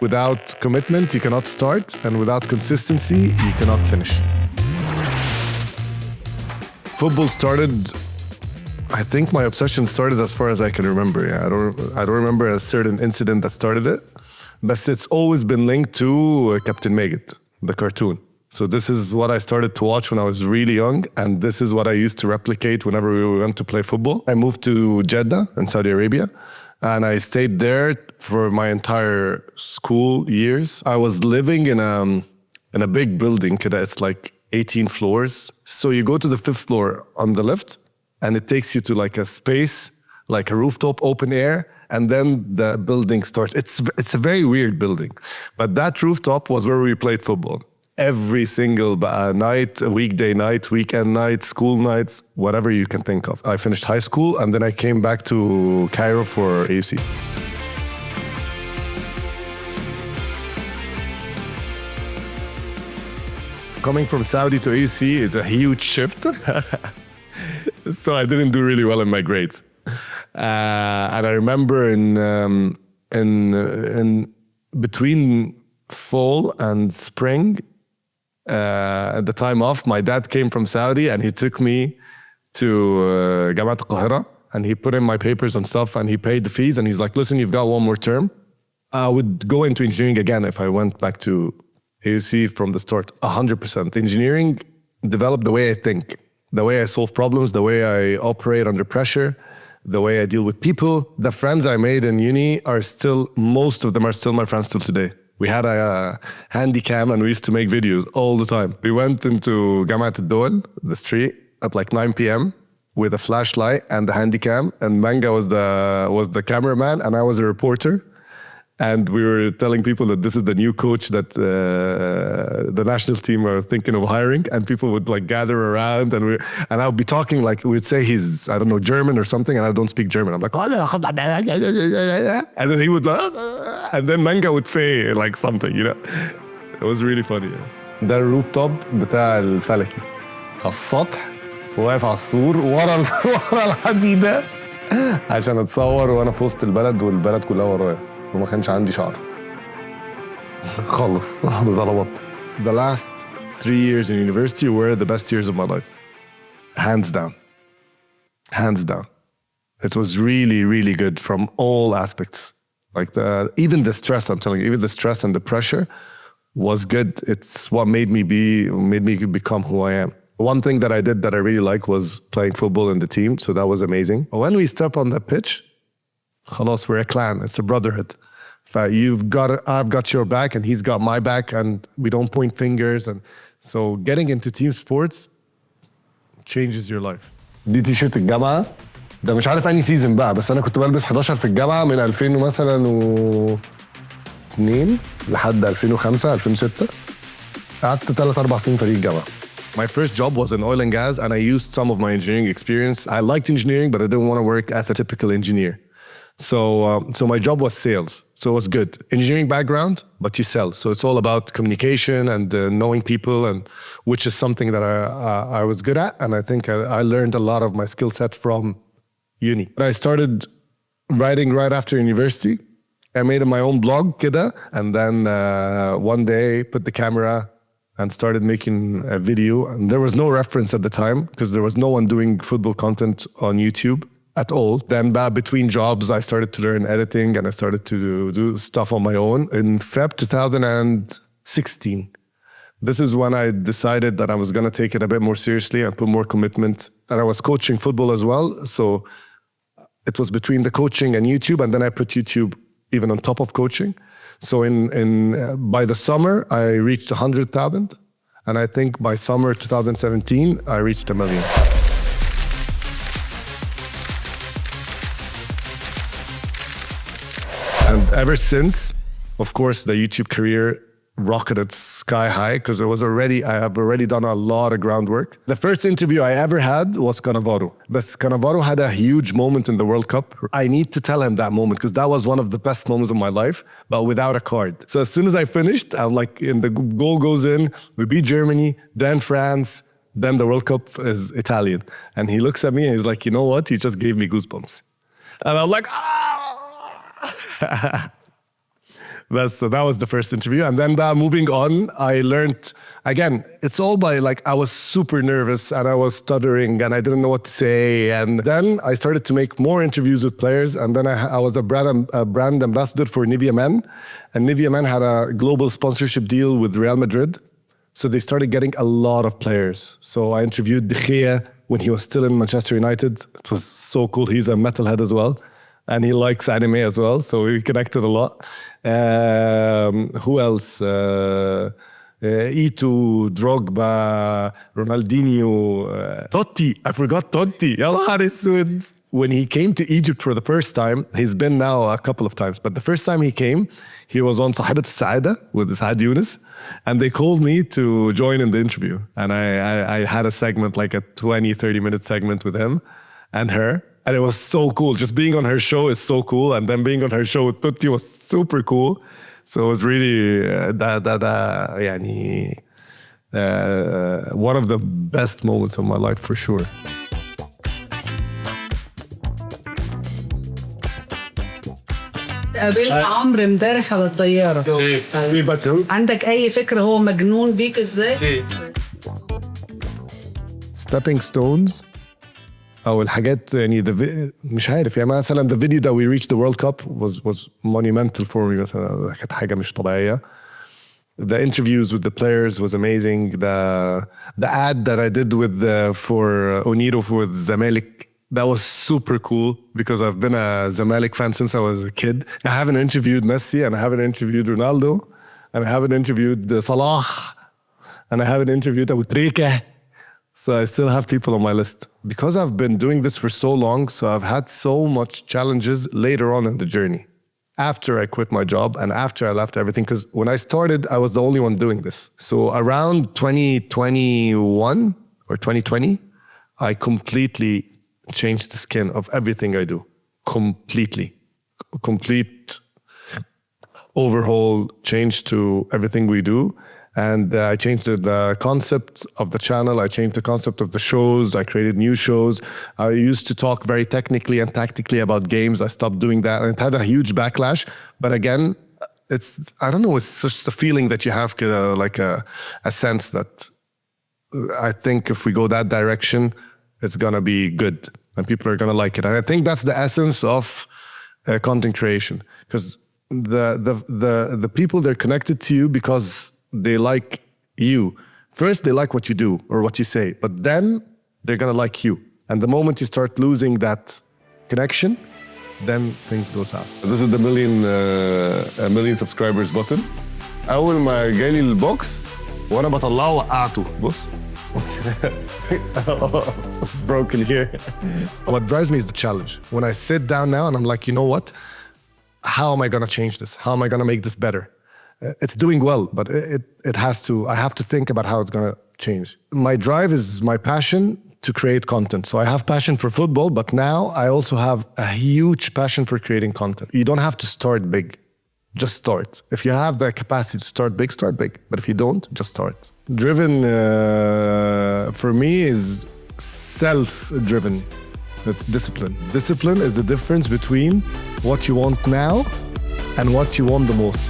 Without commitment, you cannot start, and without consistency, you cannot finish. Football started, I think my obsession started as far as I can remember. Yeah, I don't remember a certain incident that started it, but it's always been linked to Captain Magid, the cartoon. So this is what I started to watch when I was really young, and this is what I used to replicate whenever we went to play football. I moved to Jeddah in Saudi Arabia, and I stayed there for my entire school years. I was living in a big building. It's like 18 floors. So you go to the 5th floor on the left, and it takes you to like a space, like a rooftop, open air, and then the building starts. It's a very weird building. But that rooftop was where we played football. Every single night, weekday night, weekend night, school nights, whatever you can think of. I finished high school, and then I came back to Cairo for AUC. Coming from Saudi to AUC is a huge shift. So I didn't do really well in my grades. And I remember in between fall and spring, at the time off, my dad came from Saudi and he took me to Jamaat al-Qahira, and he put in my papers and stuff, and he paid the fees, and he's like, listen, you've got one more term. I would go into engineering again if I went back to AUC from the start, 100%. Engineering developed the way I think, the way I solve problems, the way I operate under pressure, the way I deal with people. The friends I made in uni are still, most of them are still my friends till today. We had a handy cam and we used to make videos all the time. We went into Jamaat al-Dawal, the street, at like 9 p.m. with a flashlight and the handy cam, and Manga was the cameraman and I was a reporter. And we were telling people that this is the new coach that the national team are thinking of hiring, and people would like gather around, and I would be talking like, we'd say he's, I don't know, German or something, and I don't speak German. I'm like, and then he would like, and then Manga would say like something, you know. It was really funny. Yeah. ده الروف توب بتاع الفلكي على السطح، واقف على السور ورا الحديدة عشان اتصور وانا في وسط البلد والبلد كلها ورايا. وما كانش عندي شعر خالص بزلبط. The last 3 years in university were the best years of my life. Hands down. Hands down. It was really, really good from all aspects. Like even the stress, I'm telling you, even the stress and the pressure was good. It's what made me become who I am. One thing that I did that I really liked was playing football in the team. So that was amazing. When we step on the pitch, خلاص, we're a clan. It's a brotherhood. I've got your back and he's got my back, and we don't point fingers. And so getting into team sports changes your life. دي تي شيرت الجامعة. ده مش عارف اني سيزن بقى، بس انا كنت بلبس 11 في الجامعة من 2000 مثلا و2 لحد 2005 2006. قعدت 3-4 سنين فريق الجامعة. My first job was in oil and gas, and I used some of my engineering experience. I liked engineering, but I didn't want to work as a typical engineer. So my job was sales. So it was good. Engineering background, but you sell. So it's all about communication and knowing people, and which is something that I was good at. And I think I learned a lot of my skill set from uni. I started writing right after university. I made my own blog, kida, and then one day put the camera and started making a video. And there was no reference at the time because there was no one doing football content on YouTube at all. Then between jobs, I started to learn editing and I started to do stuff on my own. In Feb 2016, this is when I decided that I was going to take it a bit more seriously and put more commitment. And I was coaching football as well. So it was between the coaching and YouTube. And then I put YouTube even on top of coaching. So by the summer, I reached 100,000. And I think by summer 2017, I reached 1 million. And ever since, of course, the YouTube career rocketed sky high because I have already done a lot of groundwork. The first interview I ever had was Cannavaro. But Cannavaro had a huge moment in the World Cup. I need to tell him that moment because that was one of the best moments of my life, but without a card. So as soon as I finished, I'm like, the goal goes in, we beat Germany, then France, then the World Cup is Italian. And he looks at me and he's like, you know what? He just gave me goosebumps. And I'm like, ah! So that was the first interview. And then moving on, I learned, again, it's all by like, I was super nervous and I was stuttering and I didn't know what to say. And then I started to make more interviews with players. And then I was a brand ambassador for Nivea Men. And Nivea Men had a global sponsorship deal with Real Madrid. So they started getting a lot of players. So I interviewed De Gea when he was still in Manchester United. It was so cool. He's a metalhead as well. And he likes anime as well. So we connected a lot. Who else? Ito, Drogba, Ronaldinho, Totti. I forgot Totti. Ya nahar aswad. When he came to Egypt for the first time, he's been now a couple of times, but the first time he came, he was on Sahibat Al-Saada with Saad Yunus, and they called me to join in the interview. And I had a segment, like a 20, 30-minute segment with him and her. And it was so cool. Just being on her show is so cool. And then being on her show with Totti was super cool. So it was really one of the best moments of my life for sure. قابلت عمرو امبارح على الطيارة. عندك أي فكرة هو مجنون بيك إزاي؟ Stepping stones أو الحاجات يعني مش عارف يعني مثلا the video that we reached the World Cup was monumental for me مثلا كانت حاجة مش طبيعية. The interviews with the players was amazing. The ad that I did with for Oniro for Zamalek, that was super cool because I've been a Zamalek fan since I was a kid. I haven't interviewed Messi and I haven't interviewed Ronaldo and I haven't interviewed Salah and I haven't interviewed Abu Trika. So I still have people on my list. Because I've been doing this for so long, so I've had so much challenges later on in the journey. After I quit my job and after I left everything, because when I started, I was the only one doing this. So around 2021 or 2020, I completely changed the skin of everything I do. Completely. Complete overhaul, change to everything we do. And I changed the concept of the channel. I changed the concept of the shows. I created new shows. I used to talk very technically and tactically about games. I stopped doing that. And it had a huge backlash. But again, I don't know, it's just a feeling that you have, like a sense that I think if we go that direction, it's going to be good and people are going to like it. And I think that's the essence of content creation. Because the people, they're connected to you because they like you. First, they like what you do or what you say, but then they're going to like you. And the moment you start losing that connection, then things go south. This is the million subscribers button. أول ما جالي البوكس وأنا بطلعه وقعته. بص. It's broken here. What drives me is the challenge. When I sit down now and I'm like, you know what? How am I going to change this? How am I going to make this better? It's doing well, but I have to think about how it's going to change. My drive is my passion to create content. So I have passion for football, but now I also have a huge passion for creating content. You don't have to start big. Just start. If you have the capacity to start big, start big. But if you don't, just start. Driven, for me, is self-driven. It's discipline. Discipline is the difference between what you want now and what you want the most.